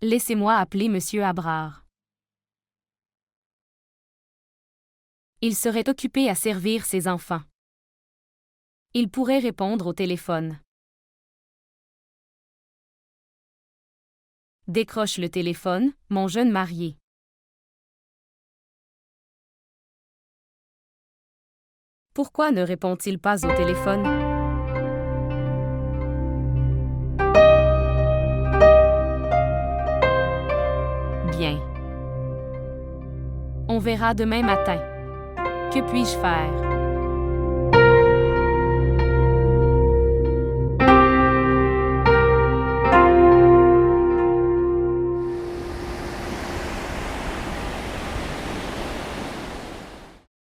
Laissez-moi appeler Monsieur Abrard. Il serait occupé à servir ses enfants. Il pourrait répondre au téléphone. Décroche le téléphone, mon jeune marié. Pourquoi ne répond-il pas au téléphone? Bien. On verra demain matin. Que puis-je faire?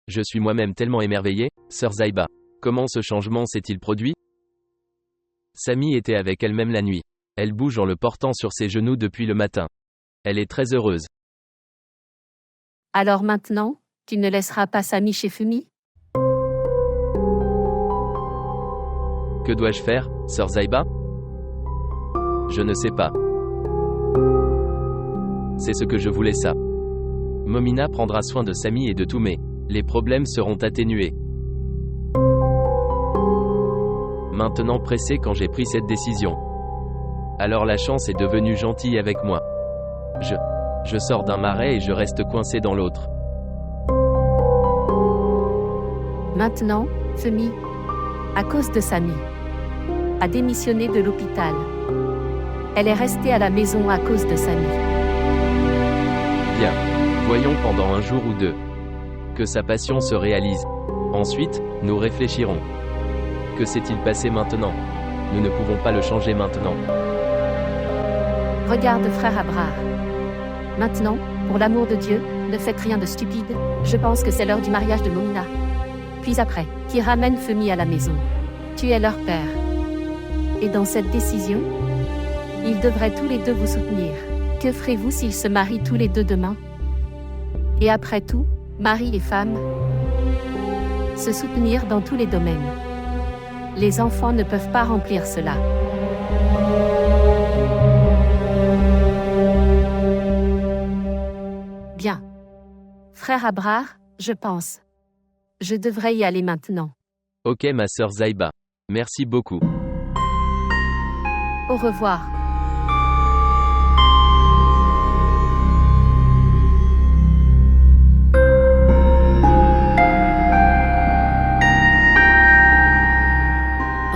Je suis moi-même tellement émerveillé, sœur Zaïba. Comment ce changement s'est-il produit? Samy était avec elle-même la nuit. Elle bouge en le portant sur ses genoux depuis le matin. Elle est très heureuse. Alors maintenant, tu ne laisseras pas Samy chez Fumi? Que dois-je faire, sœur Zaïba? Je ne sais pas. C'est ce que je voulais ça. Momina prendra soin de Samy et de Toumé. Les problèmes seront atténués. Maintenant pressé quand j'ai pris cette décision. Alors la chance est devenue gentille avec moi. Je sors d'un marais et je reste coincé dans l'autre. Maintenant, Fumi, à cause de Samy, a démissionné de l'hôpital. Elle est restée à la maison à cause de Samy. Bien. Voyons pendant un jour ou deux. Que sa passion se réalise. Ensuite, nous réfléchirons. Que s'est-il passé maintenant? Nous ne pouvons pas le changer maintenant. Regarde frère Abrard. Maintenant, pour l'amour de Dieu, ne faites rien de stupide, je pense que c'est l'heure du mariage de Momina. Puis après, qui ramène Fumi à la maison. Tu es leur père. Et dans cette décision, ils devraient tous les deux vous soutenir. Que ferez-vous s'ils se marient tous les deux demain? Et après tout, mari et femme, se soutenir dans tous les domaines. Les enfants ne peuvent pas remplir cela. Bien. Frère Abrard, je pense. Je devrais y aller maintenant. Ok ma sœur Zaïba. Merci beaucoup. Au revoir.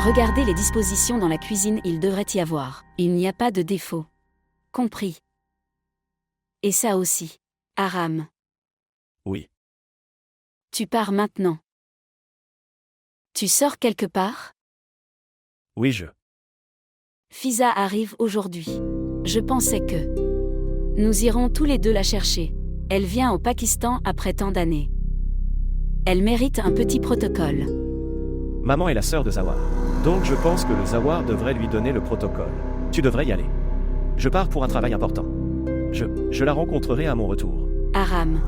Regardez les dispositions dans la cuisine, il devrait y avoir. Il n'y a pas de défaut. Compris. Et ça aussi. Aram. Oui. Tu pars maintenant. Tu sors quelque part? Oui, Fiza arrive aujourd'hui. Je pensais que nous irons tous les deux la chercher. Elle vient au Pakistan après tant d'années. Elle mérite un petit protocole. Maman est la sœur de Zawar. Donc je pense que le Zawar devrait lui donner le protocole. Tu devrais y aller. Je pars pour un travail important. Je la rencontrerai à mon retour. Aram.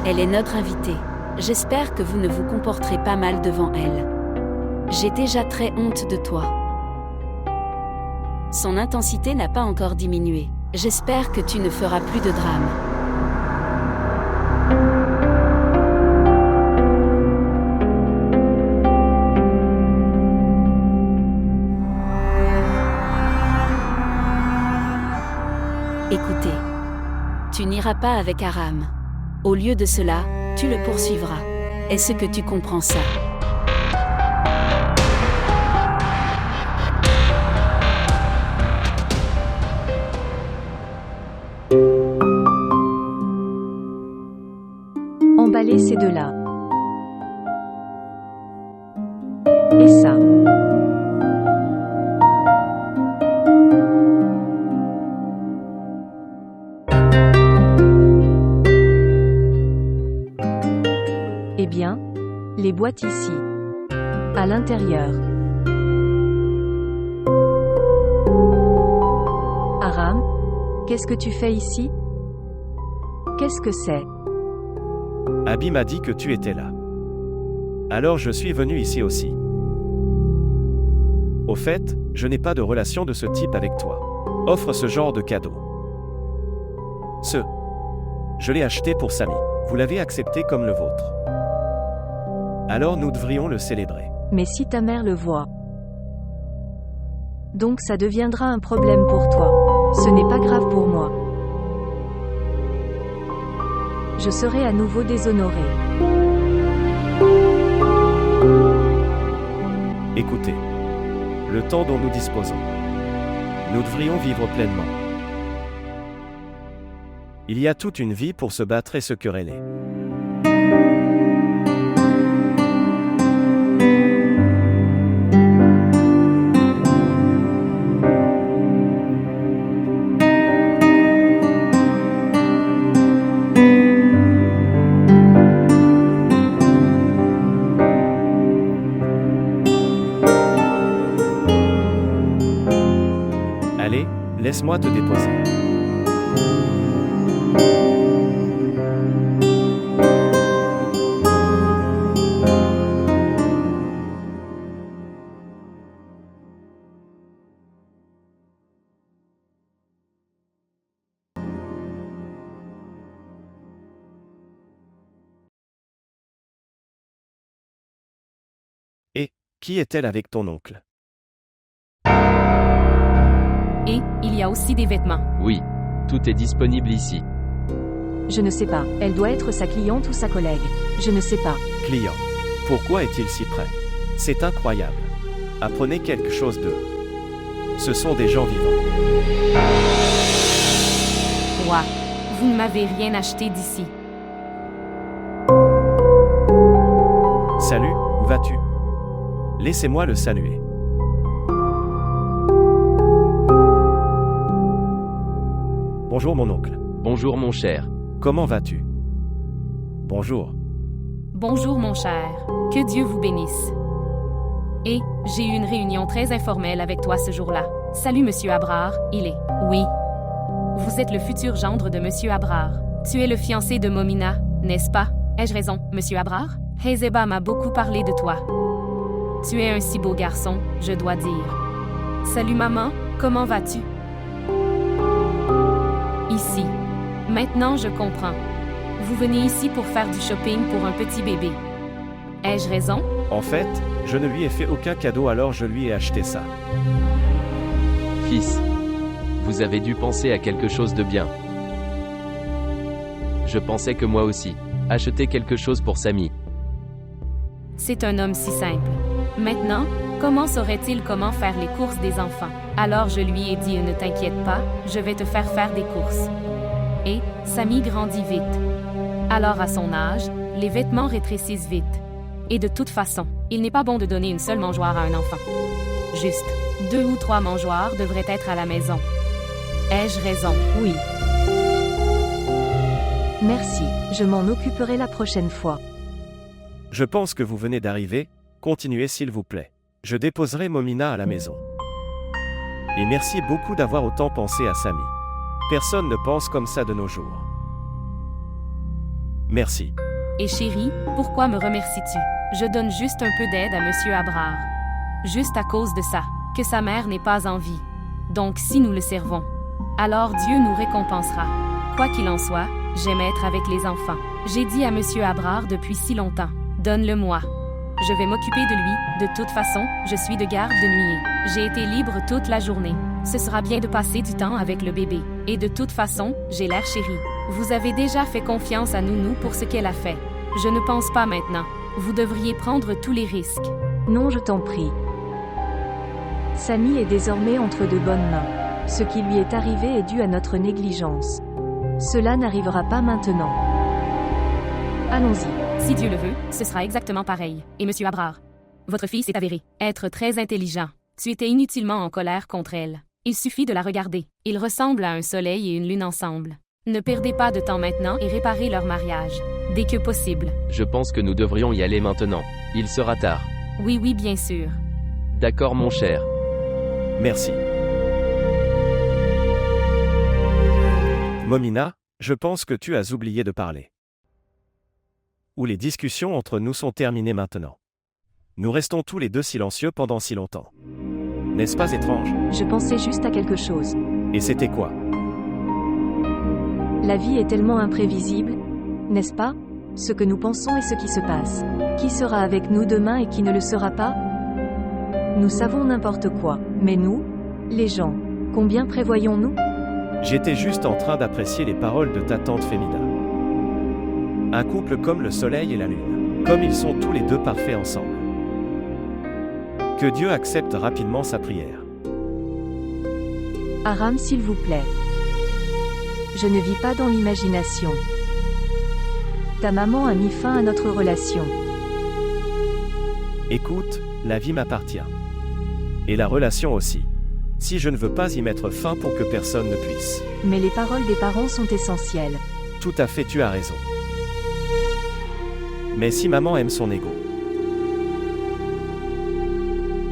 Elle est notre invitée. J'espère que vous ne vous comporterez pas mal devant elle. J'ai déjà très honte de toi. Son intensité n'a pas encore diminué. J'espère que tu ne feras plus de drame. Écoutez. Tu n'iras pas avec Aram. Au lieu de cela, tu le poursuivras. Est-ce que tu comprends ça? Emballer ces deux-là. Et ça. Eh bien, les boîtes ici. À l'intérieur. Aram, qu'est-ce que tu fais ici? Qu'est-ce que c'est? Abby m'a dit que tu étais là. Alors je suis venu ici aussi. Au fait, je n'ai pas de relation de ce type avec toi. offre ce genre de cadeau. Je l'ai acheté pour Samy. Vous l'avez accepté comme le vôtre. Alors nous devrions le célébrer. Mais si ta mère le voit, donc ça deviendra un problème pour toi. Ce n'est pas grave pour moi. Je serai à nouveau déshonorée. Écoutez, le temps dont nous disposons, nous devrions vivre pleinement. Il y a toute une vie pour se battre et se quereller. Allez, laisse-moi te déposer. Et, qui est-elle avec ton oncle? Et, il y a aussi des vêtements. Oui. Tout est disponible ici. Je ne sais pas. Elle doit être sa cliente ou sa collègue. Je ne sais pas. Client. Pourquoi est-il si près? C'est incroyable. Apprenez quelque chose d'eux. Ce sont des gens vivants. Ouah. Vous ne m'avez rien acheté d'ici. Salut, où vas-tu? Laissez-moi le saluer. Bonjour mon oncle. Bonjour mon cher. Comment vas-tu? Bonjour. Bonjour mon cher. Que Dieu vous bénisse. Et, j'ai eu une réunion très informelle avec toi ce jour-là. Salut Monsieur Abrard, il est. Oui. Vous êtes le futur gendre de Monsieur Abrard. Tu es le fiancé de Momina, n'est-ce pas? Ai-je raison, Monsieur Abrard? Hezeba m'a beaucoup parlé de toi. Tu es un si beau garçon, je dois dire. Salut maman, comment vas-tu? Ici. Maintenant je comprends. Vous venez ici pour faire du shopping pour un petit bébé. Ai-je raison? En fait, je ne lui ai fait aucun cadeau alors je lui ai acheté ça. Fils. Vous avez dû penser à quelque chose de bien. Je pensais que moi aussi. Acheter quelque chose pour Samy. C'est un homme si simple. Maintenant, comment saurait-il comment faire les courses des enfants? Alors je lui ai dit, ne t'inquiète pas, je vais te faire des courses. Et, Samy grandit vite. Alors à son âge, les vêtements rétrécissent vite. Et de toute façon, il n'est pas bon de donner une seule mangeoire à un enfant. Juste, 2 ou 3 mangeoires devraient être à la maison. Ai-je raison? Oui. Merci, je m'en occuperai la prochaine fois. Je pense que vous venez d'arriver, continuez s'il vous plaît. Je déposerai Momina à la maison. Et merci beaucoup d'avoir autant pensé à Samy. Personne ne pense comme ça de nos jours. Merci. Et chérie, pourquoi me remercies-tu? Je donne juste un peu d'aide à Monsieur Abrard. Juste à cause de ça, que sa mère n'est pas en vie. Donc si nous le servons, alors Dieu nous récompensera. Quoi qu'il en soit, j'aime être avec les enfants. J'ai dit à Monsieur Abrard depuis si longtemps, donne-le-moi. Je vais m'occuper de lui, de toute façon, je suis de garde de nuit. J'ai été libre toute la journée. Ce sera bien de passer du temps avec le bébé. Et de toute façon, j'ai l'air chérie. Vous avez déjà fait confiance à Nounou pour ce qu'elle a fait. Je ne pense pas maintenant. Vous devriez prendre tous les risques. Non, je t'en prie. Samy est désormais entre de bonnes mains. Ce qui lui est arrivé est dû à notre négligence. Cela n'arrivera pas maintenant. Allons-y. Si Dieu le veut, ce sera exactement pareil. Et Monsieur Abrard, votre fille s'est avérée être très intelligent. Tu étais inutilement en colère contre elle. Il suffit de la regarder. Ils ressemblent à un soleil et une lune ensemble. Ne perdez pas de temps maintenant et réparez leur mariage, dès que possible. Je pense que nous devrions y aller maintenant. Il sera tard. Oui, bien sûr. D'accord mon cher. Merci. Momina, je pense que tu as oublié de parler. Ou les discussions entre nous sont terminées maintenant. Nous restons tous les deux silencieux pendant si longtemps. N'est-ce pas étrange? Je pensais juste à quelque chose. Et c'était quoi? La vie est tellement imprévisible, n'est-ce pas? Ce que nous pensons et ce qui se passe. Qui sera avec nous demain et qui ne le sera pas? Nous savons n'importe quoi, mais nous, les gens, combien prévoyons-nous? J'étais juste en train d'apprécier les paroles de ta tante Femida. Un couple comme le soleil et la lune. Comme ils sont tous les deux parfaits ensemble. Que Dieu accepte rapidement sa prière. Aram, s'il vous plaît. Je ne vis pas dans l'imagination. Ta maman a mis fin à notre relation. Écoute, la vie m'appartient. Et la relation aussi. Si je ne veux pas y mettre fin pour que personne ne puisse. Mais les paroles des parents sont essentielles. Tout à fait, tu as raison. Mais si maman aime son ego,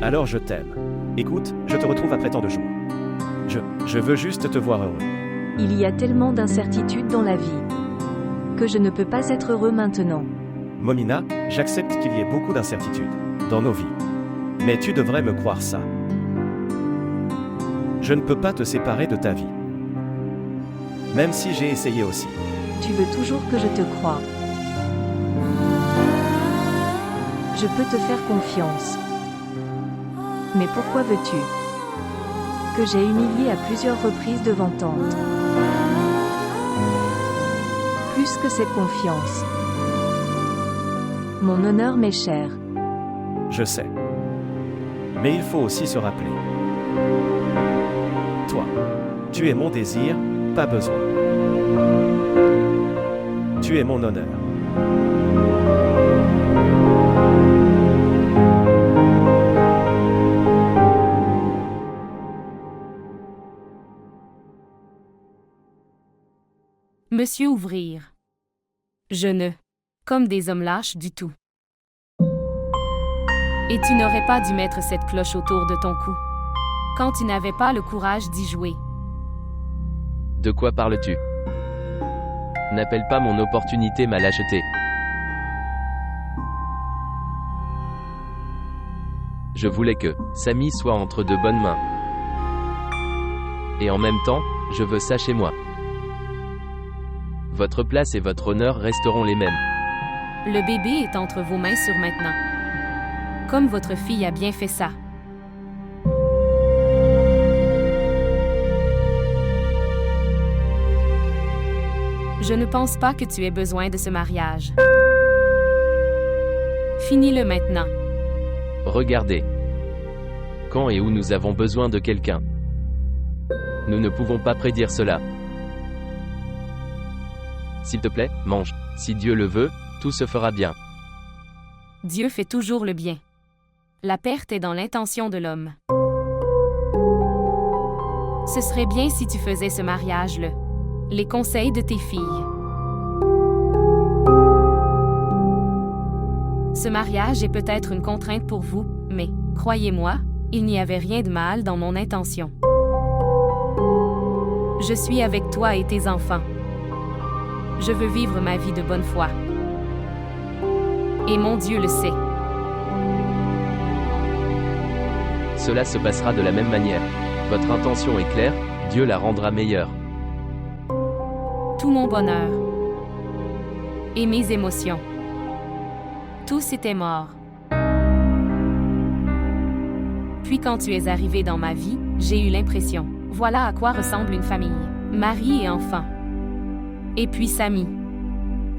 alors je t'aime. Écoute, je te retrouve après tant de jours. Je veux juste te voir heureux. Il y a tellement d'incertitudes dans la vie que je ne peux pas être heureux maintenant. Momina, j'accepte qu'il y ait beaucoup d'incertitudes dans nos vies. Mais tu devrais me croire ça. Je ne peux pas te séparer de ta vie. Même si j'ai essayé aussi. Tu veux toujours que je te croie. Je peux te faire confiance. Mais pourquoi veux-tu que j'ai humilié à plusieurs reprises devant tante? Plus que cette confiance. Mon honneur m'est cher. Je sais. Mais il faut aussi se rappeler. Toi, tu es mon désir, pas besoin. Tu es mon honneur. Monsieur ouvrir. Je ne. Comme des hommes lâches du tout. Et tu n'aurais pas dû mettre cette cloche autour de ton cou. Quand tu n'avais pas le courage d'y jouer. De quoi parles-tu? N'appelle pas mon opportunité ma lâcheté. Je voulais que Samy soit entre de bonnes mains. Et en même temps, je veux ça chez moi. Votre place et votre honneur resteront les mêmes. Le bébé est entre vos mains sur maintenant. Comme votre fille a bien fait ça. Je ne pense pas que tu aies besoin de ce mariage. Finis-le maintenant. Regardez. Quand et où nous avons besoin de quelqu'un. Nous ne pouvons pas prédire cela. S'il te plaît, mange. Si Dieu le veut, tout se fera bien. Dieu fait toujours le bien. La perte est dans l'intention de l'homme. Ce serait bien si tu faisais ce mariage-là. Les conseils de tes filles. Ce mariage est peut-être une contrainte pour vous, mais, croyez-moi, il n'y avait rien de mal dans mon intention. Je suis avec toi et tes enfants. Je veux vivre ma vie de bonne foi. Et mon Dieu le sait. Cela se passera de la même manière. Votre intention est claire, Dieu la rendra meilleure. Tout mon bonheur. Et mes émotions. Tous étaient morts. Puis quand tu es arrivé dans ma vie, j'ai eu l'impression, voilà à quoi ressemble une famille. Mari et enfant. Et puis Samy.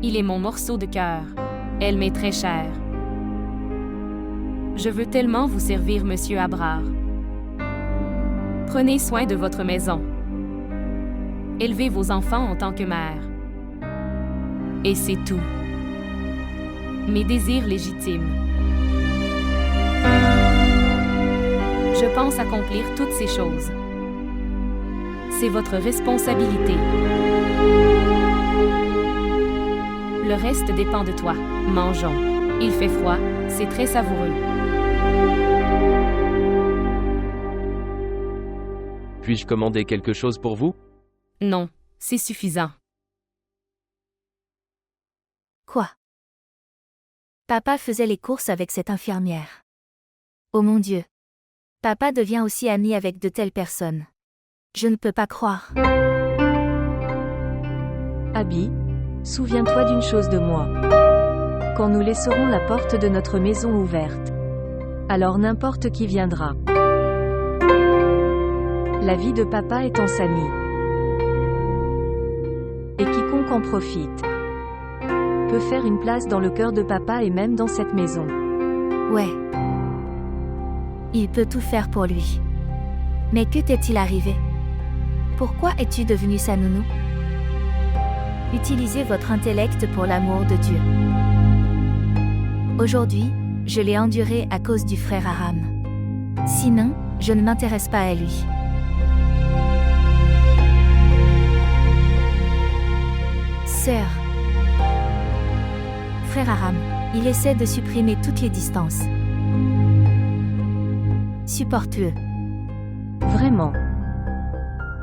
Il est mon morceau de cœur. Elle m'est très chère. Je veux tellement vous servir, Monsieur Abrard. Prenez soin de votre maison. Élevez vos enfants en tant que mère. Et c'est tout. Mes désirs légitimes. Je pense accomplir toutes ces choses. C'est votre responsabilité. Le reste dépend de toi. Mangeons. Il fait froid, c'est très savoureux. Puis-je commander quelque chose pour vous? Non, c'est suffisant. Quoi? Papa faisait les courses avec cette infirmière. Oh mon Dieu. Papa devient aussi ami avec de telles personnes. Je ne peux pas croire. Abby, souviens-toi d'une chose de moi. Quand nous laisserons la porte de notre maison ouverte, alors n'importe qui viendra. La vie de papa est en Samy. Et quiconque en profite peut faire une place dans le cœur de papa et même dans cette maison. Ouais. Il peut tout faire pour lui. Mais que t'est-il arrivé? Pourquoi es-tu devenu sa nounou? Utilisez votre intellect pour l'amour de Dieu. Aujourd'hui, je l'ai enduré à cause du frère Aram. Sinon, je ne m'intéresse pas à lui. Sœur. Frère Aram, il essaie de supprimer toutes les distances. Supporte-le. Vraiment.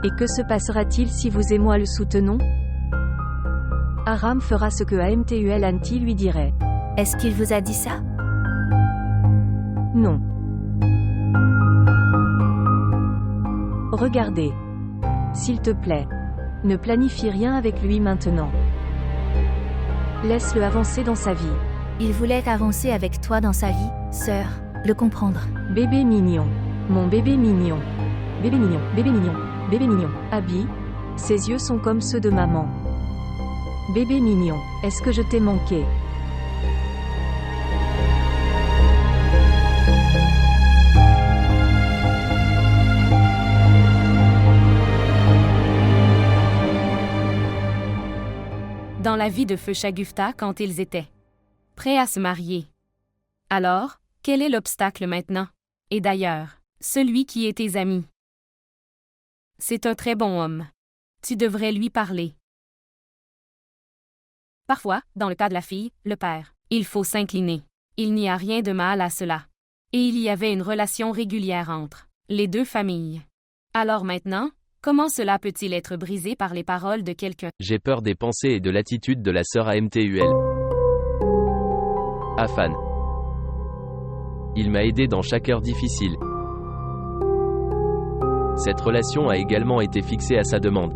Et que se passera-t-il si vous et moi le soutenons? Aram fera ce que Amtul Anti lui dirait. Est-ce qu'il vous a dit ça? Non. Regardez. S'il te plaît. Ne planifie rien avec lui maintenant. Laisse-le avancer dans sa vie. Il voulait avancer avec toi dans sa vie, sœur, le comprendre. Bébé mignon. Mon bébé mignon. Bébé mignon, bébé mignon, bébé mignon. Abby, ses yeux sont comme ceux de maman. Bébé mignon, est-ce que je t'ai manqué? Dans la vie de Feu Shagufta quand ils étaient prêts à se marier. Alors, quel est l'obstacle maintenant? Et d'ailleurs, celui qui est tes amis. C'est un très bon homme. Tu devrais lui parler. Parfois, dans le cas de la fille, le père, il faut s'incliner. Il n'y a rien de mal à cela. Et il y avait une relation régulière entre les deux familles. Alors maintenant, comment cela peut-il être brisé par les paroles de quelqu'un? J'ai peur des pensées et de l'attitude de la sœur Amtul. Afan. Il m'a aidé dans chaque heure difficile. Cette relation a également été fixée à sa demande.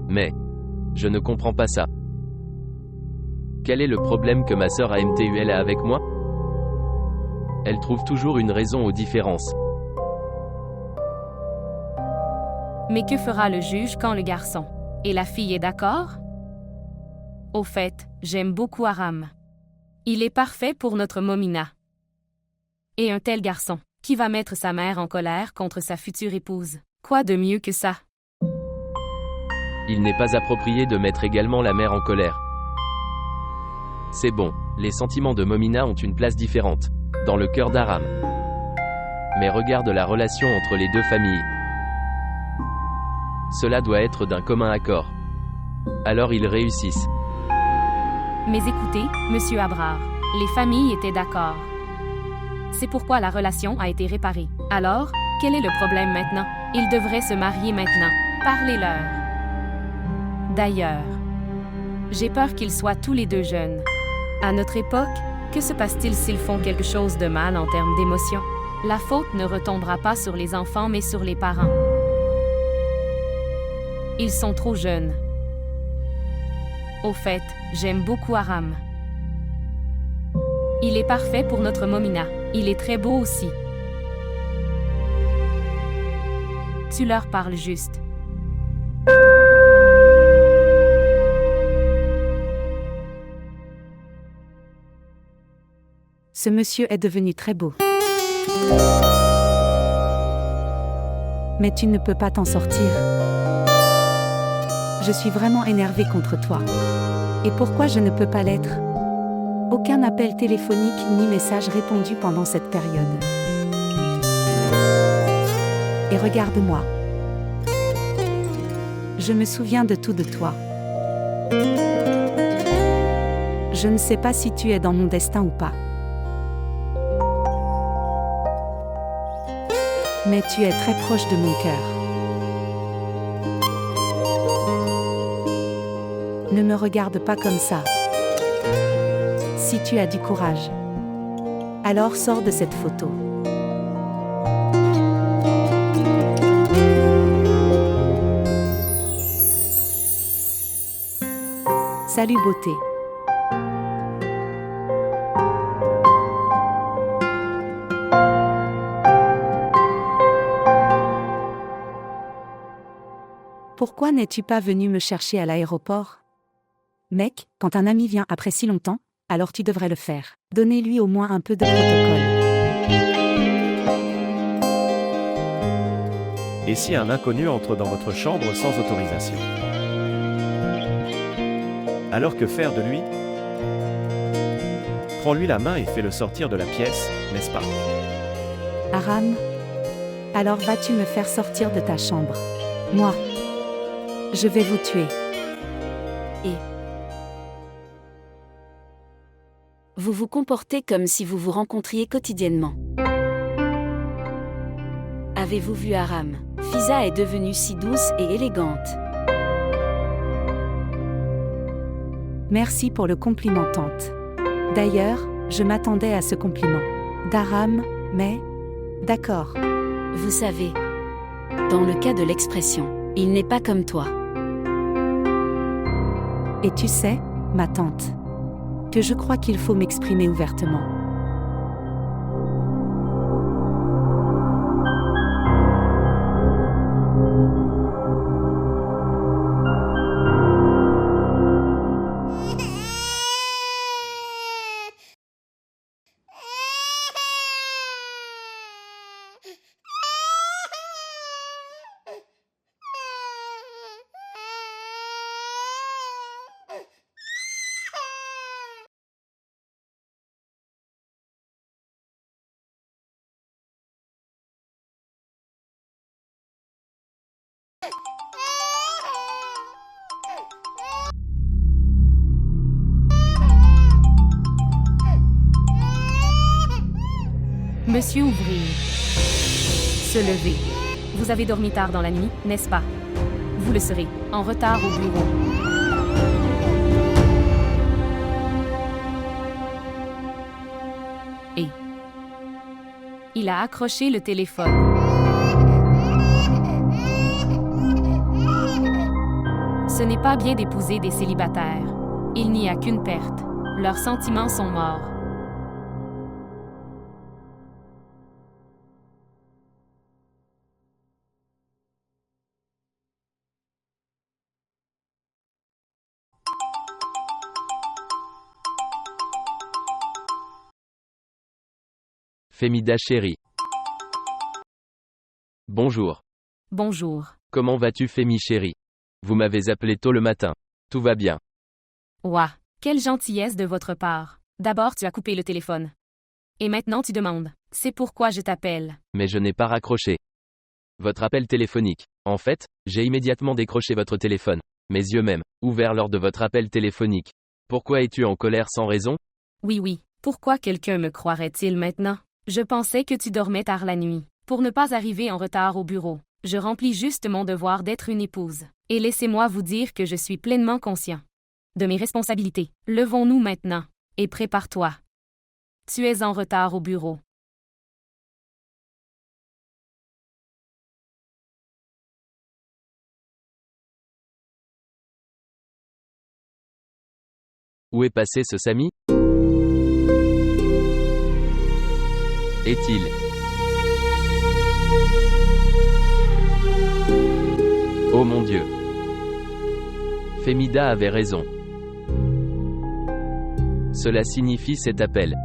Mais je ne comprends pas ça. Quel est le problème que ma sœur Amtul a avec moi? Elle trouve toujours une raison aux différences. Mais que fera le juge quand le garçon et la fille est d'accord? Au fait, j'aime beaucoup Aram. Il est parfait pour notre Momina. Et un tel garçon, qui va mettre sa mère en colère contre sa future épouse. Quoi de mieux que ça? Il n'est pas approprié de mettre également la mère en colère. C'est bon, les sentiments de Momina ont une place différente dans le cœur d'Aram. Mais regarde la relation entre les deux familles. Cela doit être d'un commun accord. Alors ils réussissent. Mais écoutez, monsieur Abrar, les familles étaient d'accord. C'est pourquoi la relation a été réparée. Alors, quel est le problème maintenant? Ils devraient se marier maintenant. Parlez-leur. D'ailleurs, j'ai peur qu'ils soient tous les deux jeunes. À notre époque, que se passe-t-il s'ils font quelque chose de mal en termes d'émotion? La faute ne retombera pas sur les enfants mais sur les parents. Ils sont trop jeunes. Au fait, j'aime beaucoup Aram. Il est parfait pour notre Momina. Il est très beau aussi. Tu leur parles juste. Ce monsieur est devenu très beau. Mais tu ne peux pas t'en sortir. Je suis vraiment énervée contre toi. Et pourquoi je ne peux pas l'être? Aucun appel téléphonique ni message répondu pendant cette période. Et regarde-moi. Je me souviens de tout de toi. Je ne sais pas si tu es dans mon destin ou pas. Mais tu es très proche de mon cœur. Ne me regarde pas comme ça. Si tu as du courage, alors sors de cette photo. Salut beauté. Pourquoi n'es-tu pas venu me chercher à l'aéroport? Mec, quand un ami vient après si longtemps, alors tu devrais le faire. Donnez-lui au moins un peu de protocole. Et si un inconnu entre dans votre chambre sans autorisation? Alors que faire de lui? Prends-lui la main et fais-le sortir de la pièce, n'est-ce pas? Aram? Alors vas-tu me faire sortir de ta chambre? Moi? Je vais vous tuer. Vous vous comportez comme si vous vous rencontriez quotidiennement. Avez-vous vu Aram? Fiza est devenue si douce et élégante. Merci pour le compliment, tante. D'ailleurs, je m'attendais à ce compliment. D'Aram, mais... D'accord. Vous savez, dans le cas de l'expression, il n'est pas comme toi. Et tu sais, ma tante, que je crois qu'il faut m'exprimer ouvertement. Monsieur ouvrir. Se lever. Vous avez dormi tard dans la nuit, n'est-ce pas? Vous le serez, en retard au bureau. Et il a accroché le téléphone. Ce n'est pas bien d'épouser des célibataires. Il n'y a qu'une perte. Leurs sentiments sont morts. Femida chérie. Bonjour. Bonjour. Comment vas-tu Fémi chérie? Vous m'avez appelé tôt le matin. Tout va bien. Ouah, quelle gentillesse de votre part. D'abord tu as coupé le téléphone. Et maintenant tu demandes, c'est pourquoi je t'appelle. Mais je n'ai pas raccroché. Votre appel téléphonique. En fait, j'ai immédiatement décroché votre téléphone. Mes yeux même, ouverts lors de votre appel téléphonique. Pourquoi es-tu en colère sans raison? Oui, pourquoi quelqu'un me croirait-il maintenant? Je pensais que tu dormais tard la nuit. Pour ne pas arriver en retard au bureau, je remplis juste mon devoir d'être une épouse. Et laissez-moi vous dire que je suis pleinement conscient de mes responsabilités. Levons-nous maintenant. Et prépare-toi. Tu es en retard au bureau. Où est passé ce Samy? Est-il? Oh mon Dieu. Femida avait raison. Cela signifie cet appel.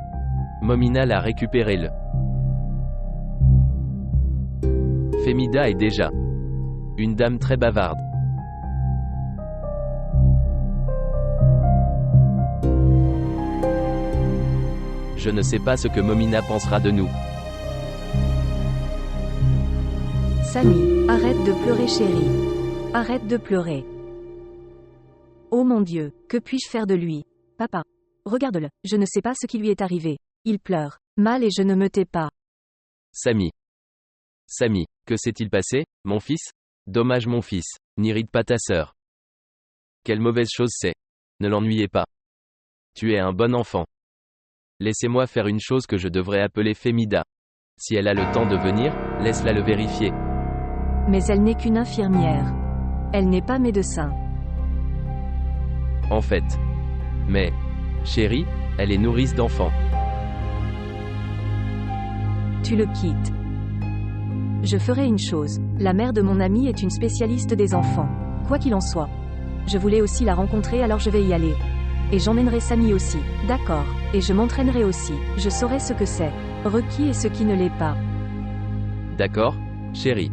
Momina l'a récupéré le. Femida est déjà une dame très bavarde. Je ne sais pas ce que Momina pensera de nous. Samy, arrête de pleurer chérie. Arrête de pleurer. Oh mon Dieu, que puis-je faire de lui? Papa. Regarde-le, je ne sais pas ce qui lui est arrivé. Il pleure. Mal et je ne me tais pas. Samy. Samy, que s'est-il passé, mon fils? Dommage mon fils, n'irrite pas ta sœur. Quelle mauvaise chose c'est. Ne l'ennuyez pas. Tu es un bon enfant. Laissez-moi faire une chose que je devrais appeler Femida. Si elle a le temps de venir, laisse-la le vérifier. Mais elle n'est qu'une infirmière. Elle n'est pas médecin. en fait. Mais, chérie, elle est nourrice d'enfants. Tu le quittes. Je ferai une chose. La mère de mon ami est une spécialiste des enfants. Quoi qu'il en soit. Je voulais aussi la rencontrer, alors je vais y aller. Et j'emmènerai Samy aussi. D'accord. Et je m'entraînerai aussi. Je saurai ce que c'est requis et ce qui ne l'est pas. D'accord, chérie.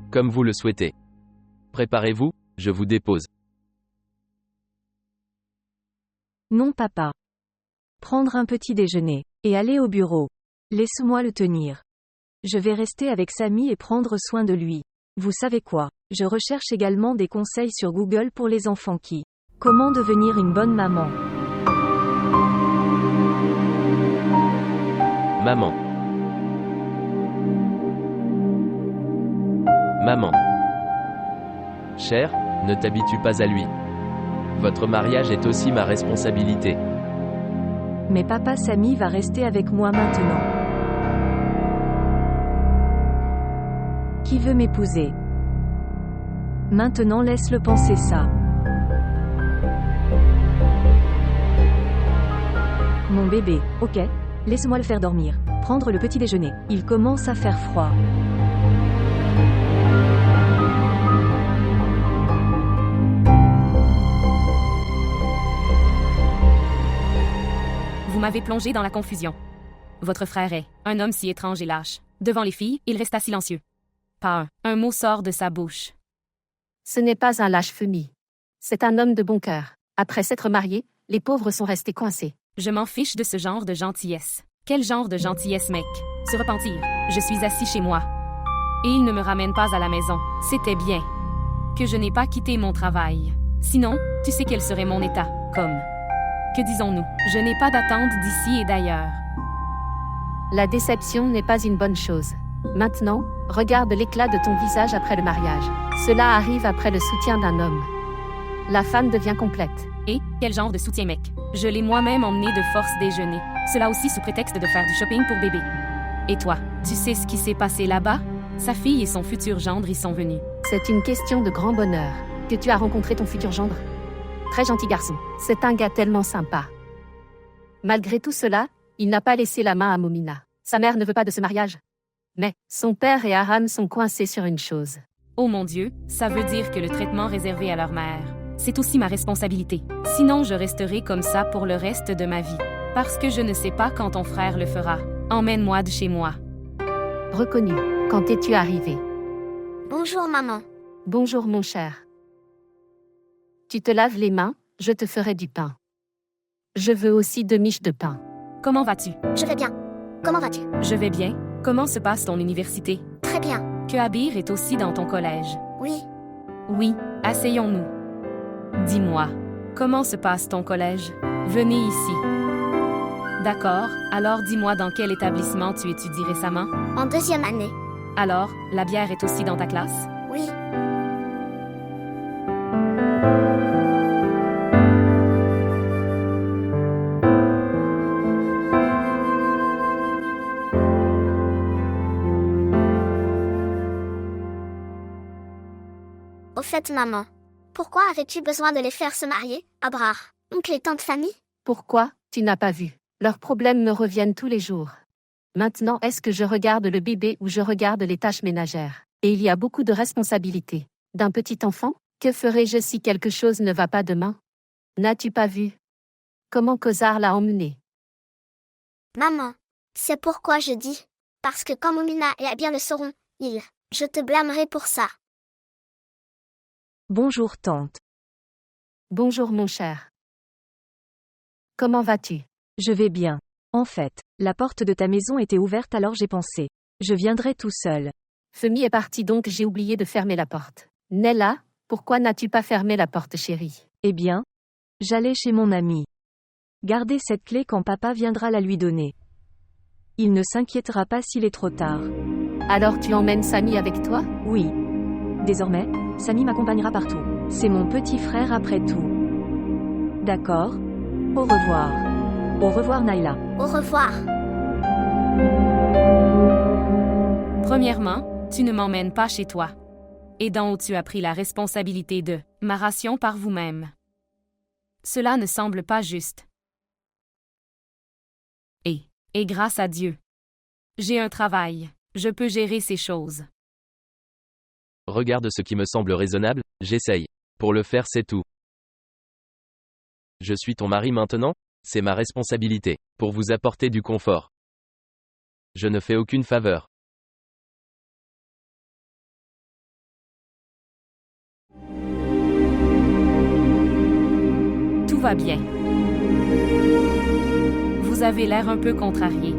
Comme vous le souhaitez. Préparez-vous, je vous dépose. Non papa. Prendre un petit déjeuner. Et aller au bureau. Laisse-moi le tenir. Je vais rester avec Samy et prendre soin de lui. Vous savez quoi? Je recherche également des conseils sur Google pour les enfants qui. Comment devenir une bonne maman? Maman. Maman. Cher, ne t'habitue pas à lui. Votre mariage est aussi ma responsabilité. Mais papa Samy va rester avec moi maintenant. Qui veut m'épouser? Maintenant laisse-le penser ça. Mon bébé, ok. Laisse-moi le faire dormir. Prendre le petit déjeuner. Il commence à faire froid. Vous m'avez plongé dans la confusion. Votre frère est un homme si étrange et lâche. Devant les filles, il resta silencieux. Pas un mot sort de sa bouche. Ce n'est pas un lâche-femie. C'est un homme de bon cœur. Après s'être marié, les pauvres sont restés coincés. Je m'en fiche de ce genre de gentillesse. Quel genre de gentillesse, mec? Se repentir. Je suis assis chez moi. Et il ne me ramène pas à la maison. C'était bien. Que je n'ai pas quitté mon travail. Sinon, tu sais quel serait mon état. Comme. Que disons-nous? Je n'ai pas d'attente d'ici et d'ailleurs. La déception n'est pas une bonne chose. Maintenant, regarde l'éclat de ton visage après le mariage. Cela arrive après le soutien d'un homme. La femme devient complète. Et, quel genre de soutien, mec? Je l'ai moi-même emmené de force déjeuner. Cela aussi sous prétexte de faire du shopping pour bébé. Et toi, tu sais ce qui s'est passé là-bas? Sa fille et son futur gendre y sont venus. C'est une question de grand bonheur que tu as rencontré ton futur gendre. Très gentil garçon. C'est un gars tellement sympa. Malgré tout cela, il n'a pas laissé la main à Momina. Sa mère ne veut pas de ce mariage. Mais, son père et Aram sont coincés sur une chose. Oh mon Dieu, ça veut dire que le traitement réservé à leur mère, c'est aussi ma responsabilité. Sinon je resterai comme ça pour le reste de ma vie. Parce que je ne sais pas quand ton frère le fera. Emmène-moi de chez moi. Reconnu. Quand es-tu arrivé? Bonjour maman. Bonjour mon cher. Tu te laves les mains, je te ferai du pain. Je veux aussi 2 miches de pain. Comment vas-tu? Je vais bien. Comment vas-tu? Je vais bien. Comment se passe ton université? Très bien. Que Abir est aussi dans ton collège? Oui. Oui, asseyons-nous. Dis-moi, comment se passe ton collège? Venez ici. D'accord, alors dis-moi dans quel établissement tu étudies récemment? En 2e année. Alors, la bière est aussi dans ta classe? Oui. Au fait, maman, pourquoi avais-tu besoin de les faire se marier, Abrar, oncle et tante Fanny? Pourquoi? Tu n'as pas vu. Leurs problèmes me reviennent tous les jours. Maintenant, est-ce que je regarde le bébé ou je regarde les tâches ménagères? Et il y a beaucoup de responsabilités. D'un petit enfant? Que ferais-je si quelque chose ne va pas demain? N'as-tu pas vu? Comment Kozar l'a emmené? Maman, c'est pourquoi je dis. Parce que quand Momina et Abir le sauront, je te blâmerai pour ça. Bonjour tante. Bonjour mon cher. Comment vas-tu? Je vais bien. En fait, la porte de ta maison était ouverte alors j'ai pensé. Je viendrai tout seul. Femi est parti donc j'ai oublié de fermer la porte. Nella, pourquoi n'as-tu pas fermé la porte chérie? Eh bien, j'allais chez mon ami. Gardez cette clé quand papa viendra la lui donner. Il ne s'inquiétera pas s'il est trop tard. Alors tu emmènes Samy avec toi? Oui. Désormais, Samy m'accompagnera partout. C'est mon petit frère après tout. D'accord. Au revoir. Au revoir Naila. Au revoir. Premièrement, tu ne m'emmènes pas chez toi. Et dont tu as pris la responsabilité de ma ration par vous-même. Cela ne semble pas juste. Et grâce à Dieu. J'ai un travail, je peux gérer ces choses. Regarde ce qui me semble raisonnable, j'essaye. Pour le faire, c'est tout. Je suis ton mari maintenant, c'est ma responsabilité, pour vous apporter du confort. Je ne fais aucune faveur. Tout va bien. Vous avez l'air un peu contrarié.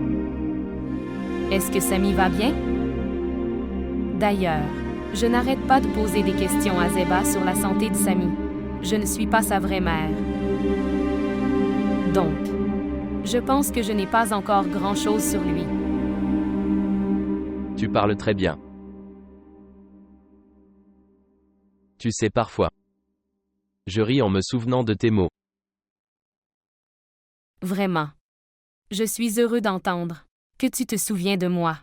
Est-ce que Samy va bien? D'ailleurs, je n'arrête pas de poser des questions à Zeba sur la santé de Samy. Je ne suis pas sa vraie mère. Donc, je pense que je n'ai pas encore grand-chose sur lui. Tu parles très bien. Tu sais parfois. Je ris en me souvenant de tes mots. Vraiment. Je suis heureux d'entendre que tu te souviens de moi.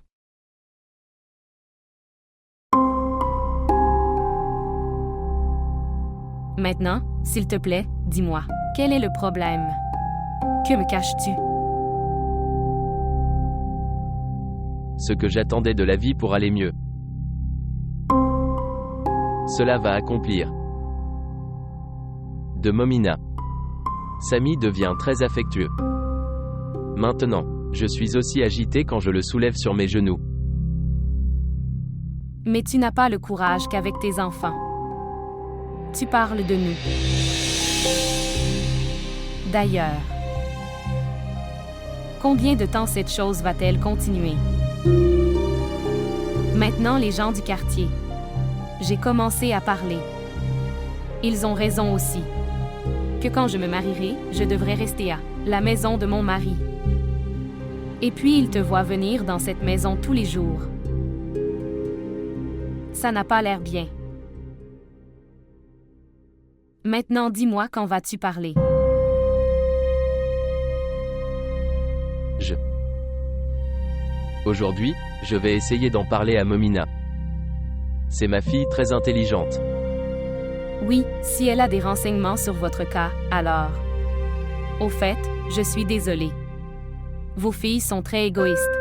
Maintenant, s'il te plaît, dis-moi, quel est le problème? Que me caches-tu? Ce que j'attendais de la vie pour aller mieux. Cela va accomplir. De Momina. Samy devient très affectueux. Maintenant, je suis aussi agité quand je le soulève sur mes genoux. Mais tu n'as pas le courage qu'avec tes enfants. Tu parles de nous. D'ailleurs, combien de temps cette chose va-t-elle continuer? Maintenant, les gens du quartier. J'ai commencé à parler. Ils ont raison aussi. Que quand je me marierai, je devrais rester à la maison de mon mari. Et puis ils te voient venir dans cette maison tous les jours. Ça n'a pas l'air bien. Maintenant dis-moi quand vas-tu parler. Aujourd'hui, je vais essayer d'en parler à Momina. C'est ma fille très intelligente. Oui, si elle a des renseignements sur votre cas, alors. Au fait, je suis désolée. Vos filles sont très égoïstes.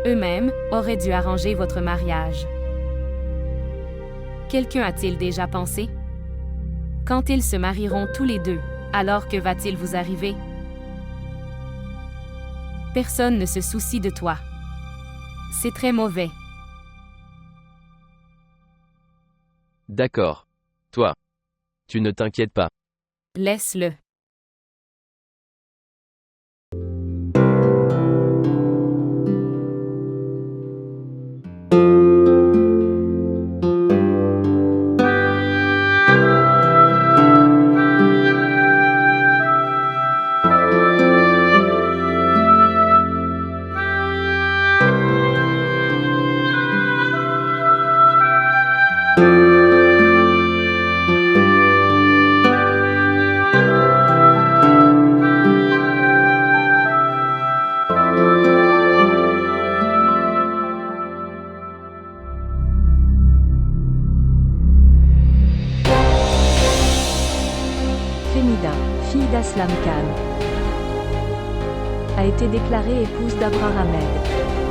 Eux-mêmes auraient dû arranger votre mariage. Quelqu'un a-t-il déjà pensé? Quand ils se marieront tous les deux, alors que va-t-il vous arriver? Personne ne se soucie de toi. C'est très mauvais. D'accord. Toi. Tu ne t'inquiètes pas. Laisse-le. Femida, fille d'Aslam Khan, a été déclarée épouse d'Abraham Ahmed.